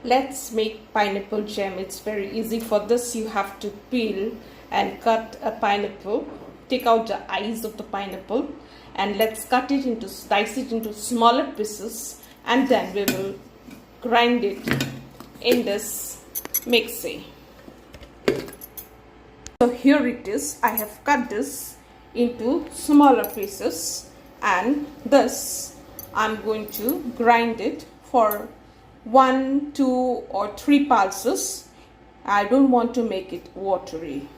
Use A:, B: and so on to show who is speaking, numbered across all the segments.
A: Let's make pineapple jam. It's very easy. For this you have to peel and cut a pineapple. Take out the eyes of the pineapple and let's dice it into smaller pieces, and then we will grind it in this mixie. So here it is. I have cut this into smaller pieces, and thus I'm going to grind it for 1, 2 or 3 pulses. I don't want to make it watery.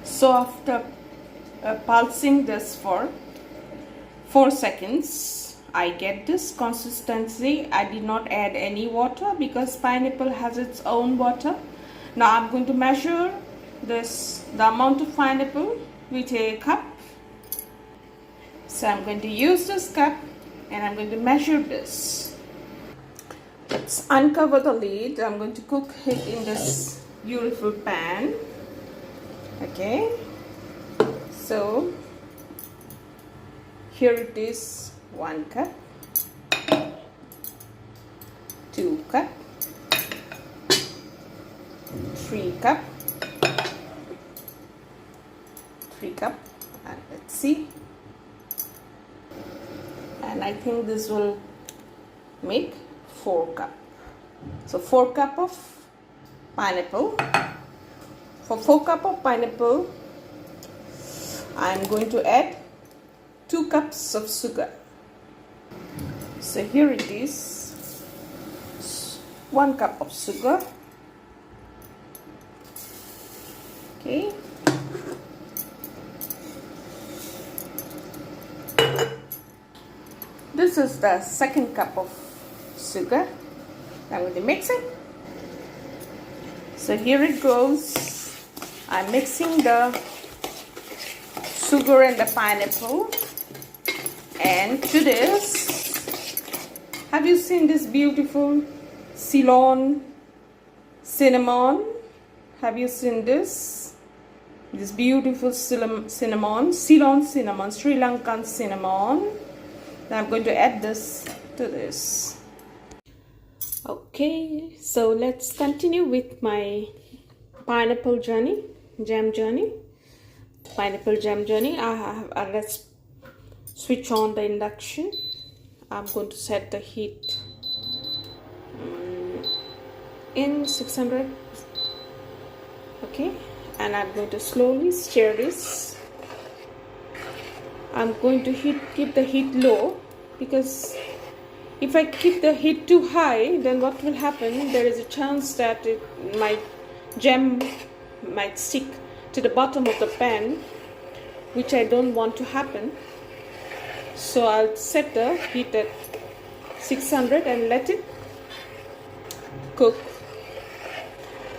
A: So after pulsing this for 4 seconds, I get this consistency. I did not add any water because pineapple has its own water. Now I'm going to measure the amount of pineapple with a cup. So I'm going to use this cup and I'm going to measure this. Let's uncover the lid. I'm going to cook it in this beautiful pan. Okay, so here it is: 1 cup, 2 cup, 3 cup, 3 cup, and let's see. And I think this will make 4 cup. So 4 cup of pineapple. For 4 cup of pineapple, I am going to add 2 cups of sugar. So here it is: 1 cup of sugar. Okay. This is the 2nd cup of sugar. I'm going to mix it. So here it goes. I'm mixing the sugar and the pineapple. And to this, have you seen this beautiful Ceylon cinnamon? Have you seen this? This beautiful cinnamon, Ceylon cinnamon, Sri Lankan cinnamon. Now I'm going to add this to this. Okay, so let's continue with my pineapple jam journey. Let's switch on the induction. I'm going to set the heat in 600. Okay, and I'm going to slowly stir this. I'm going to keep the heat low, because if I keep the heat too high, then what will happen? There is a chance that my jam might stick to the bottom of the pan, which I don't want to happen. So I'll set the heat at 600 and let it cook,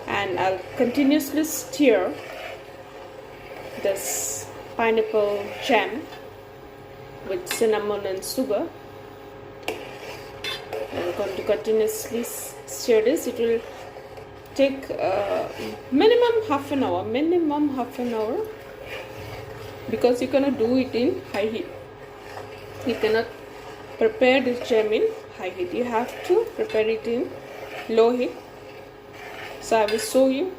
A: and I'll continuously stir this pineapple jam with cinnamon and sugar. I'm going to continuously stir this. It will take minimum half an hour, because you cannot do it in high heat. You cannot prepare this jam in high heat. You have to prepare it in low heat. So I will show you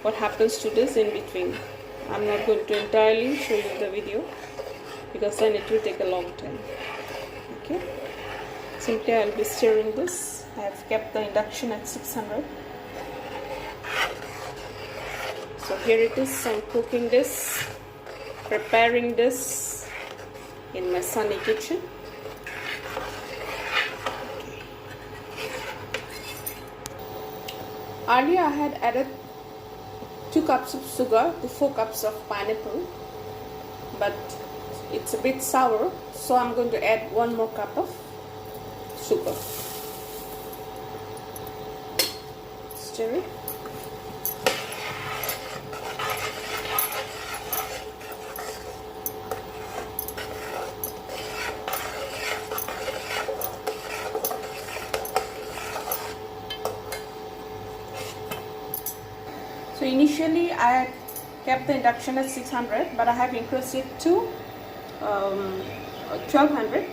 A: what happens to this in between. I'm not going to entirely show you the video, because then it will take a long time. Okay, simply I will be stirring this. I have kept the induction at 600. So here it is. I'm cooking this, preparing this in my sunny kitchen. Okay. Earlier I had added 2 cups of sugar to 4 cups of pineapple, but it's a bit sour, so I'm going to add 1 more cup of sugar. Stir it. So initially I kept the induction at 600, but I have increased it to 1200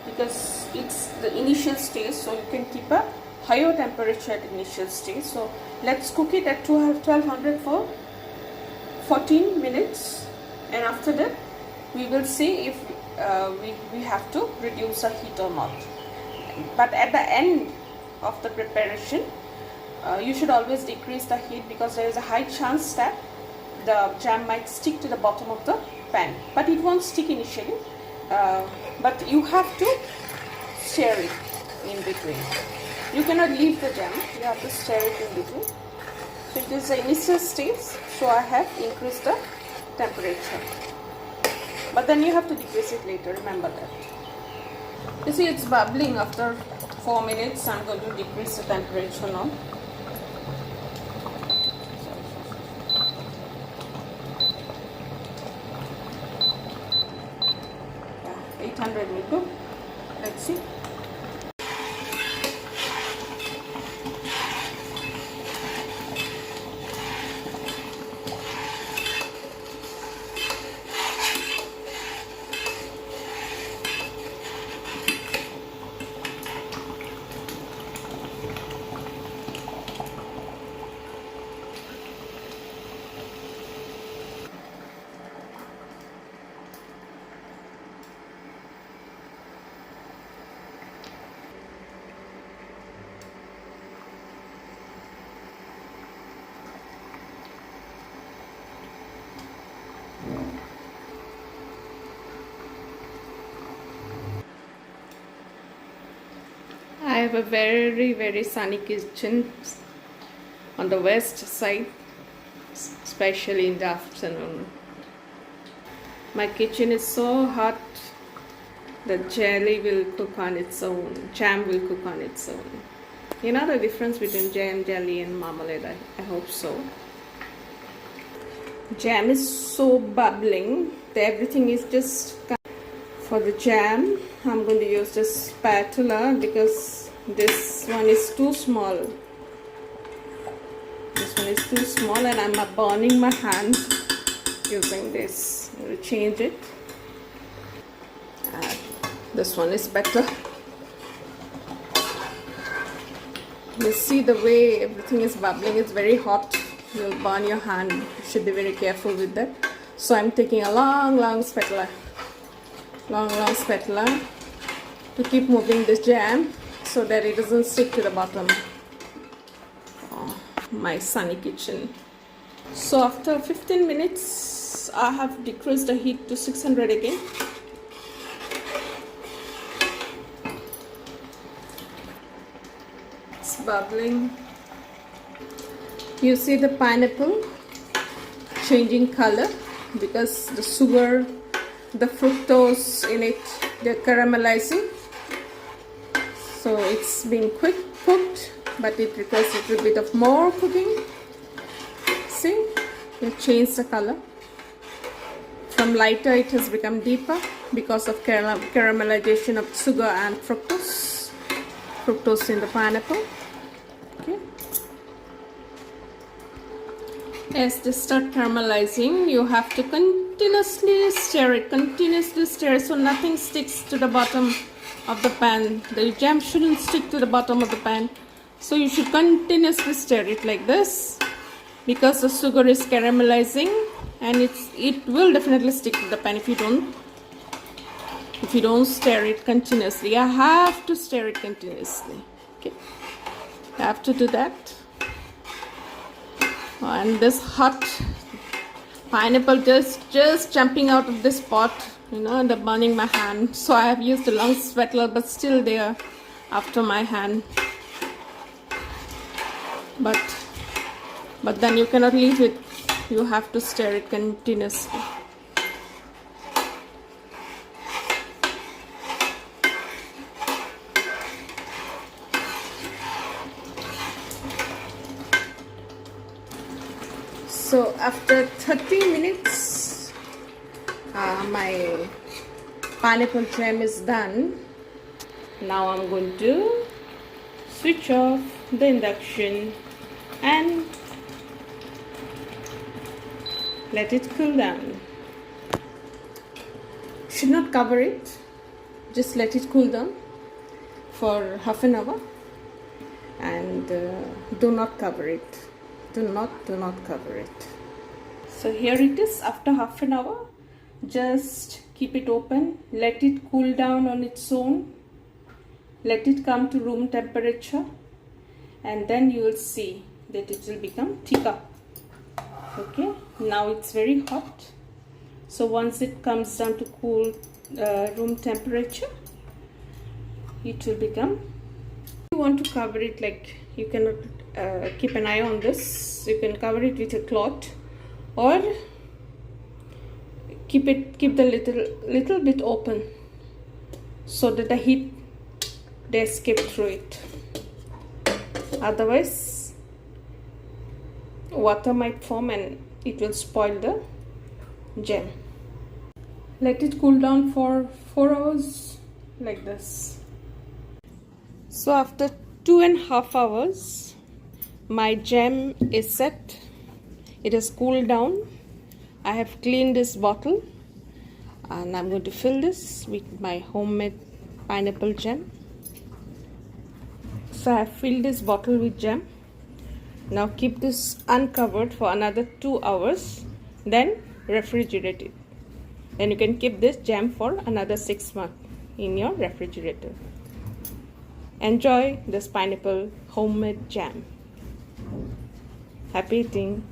A: because it's the initial stage, so you can keep a higher temperature at initial stage. So let's cook it at 1200 for 14 minutes, and after that we will see if we have to reduce the heat or not. But at the end of the preparation, you should always decrease the heat, because there is a high chance that the jam might stick to the bottom of the pan. But it won't stick initially, but you have to stir it in between. You cannot leave the jam, you have to stir it in between. So it is the initial stage, so I have increased the temperature. But then you have to decrease it later, remember that. You see, it's bubbling after 4 minutes. I'm going to decrease the temperature now. Yeah, 800 will go. Let's see. I have a very sunny kitchen on the west side, especially in the afternoon. My kitchen is so hot, the jelly will cook on its own, jam will cook on its own. You know the difference between jam, jelly and marmalade? I hope so. Jam is so bubbling that everything is just... For the jam, I'm going to use this spatula because this one is too small. This one is too small and I'm burning my hand using this. I'm going to change it. This one is better. You see the way everything is bubbling, it's very hot. You'll burn your hand. You should be very careful with that. So I'm taking a long spatula. Long spatula to keep moving this jam so that it doesn't stick to the bottom of my sunny kitchen. So after 15 minutes I have decreased the heat to 600 again. It's bubbling. You see the pineapple changing color because the sugar, the fructose in it, they're caramelizing. So it's being cooked, but it requires a little bit of more cooking. See, it changed the color. From lighter it has become deeper because of caramelization of sugar and fructose in the pineapple. Okay. As they start caramelizing, you have to continuously stir it, so nothing sticks to the bottom of the pan. The jam shouldn't stick to the bottom of the pan, so you should continuously stir it like this, because the sugar is caramelizing and it will definitely stick to the pan if you don't stir it continuously. I have to stir it continuously. Okay, I have to do that. And this hot pineapple just jumping out of this pot, you know, and burning my hand. So I have used a long spatula, but still there after my hand. But then you cannot leave it. You have to stir it continuously. So after 30 minutes, my pineapple jam is done. Now I'm going to switch off the induction and let it cool down. Should not cover it, just let it cool down for half an hour, and do not cover it. Do not cover it. So here it is after half an hour. Just keep it open, let it cool down on its own, let it come to room temperature, and then you will see that it will become thicker. Okay, now it's very hot, so once it comes down to cool room temperature, it will become. You want to cover it, like, you cannot keep an eye on this. You can cover it with a cloth, or keep the little bit open so that the heat they escape through it. Otherwise water might form and it will spoil the jam. Let it cool down for 4 hours like this. So after 2.5 hours my jam is set. It has cooled down. I have cleaned this bottle and I'm going to fill this with my homemade pineapple jam. So I have filled this bottle with jam. Now keep this uncovered for another 2 hours, then refrigerate it. Then you can keep this jam for another 6 months in your refrigerator. Enjoy this pineapple homemade jam. Happy eating!